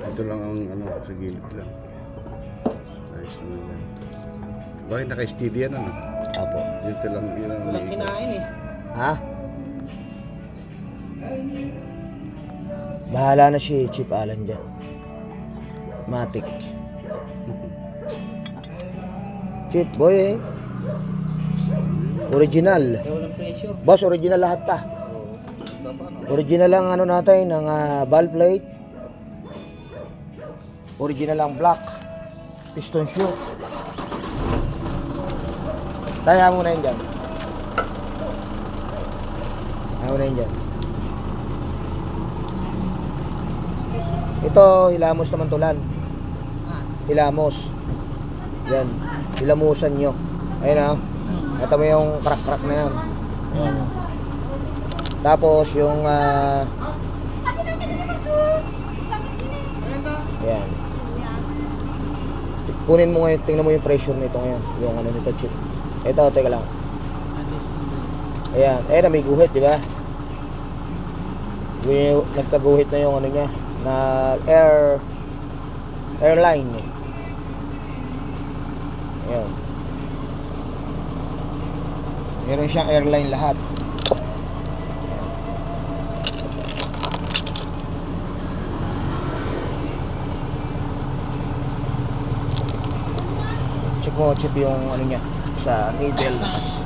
Ito lang ang ano, sa gilid lang. Ayos naman yan. Bakit naka-steady yan ano? Apo. Dito lang yun ang Walang kinain eh. Ha? Bahala na si Chief Alan dyan. Matik. Chief, boy eh. Original. Kaya walang pressure. Boss, original lahat pa. Original lang ano natin, ng valve plate. Original lang block. Piston shoe. Taya mo na yun dyan. Taya mo na yun dyan. Ito, hilamos naman tulan. Hilamos. Yan. Hilamusan nyo. Ayun na. Ito mo yung crack-crack na yan. Ayan. Tapos yung yan. Kunin mo ngayon, tingnan mo yung pressure nito ngayon. Yung ano nito, chip. Ito, teka lang. Ayan. Ayan na, may guhit, di ba? Nagkaguhit na yung ano niya. Na airline. Ayan. Meron siyang airline lahat. Check mo, chip yung ano niya sa needles.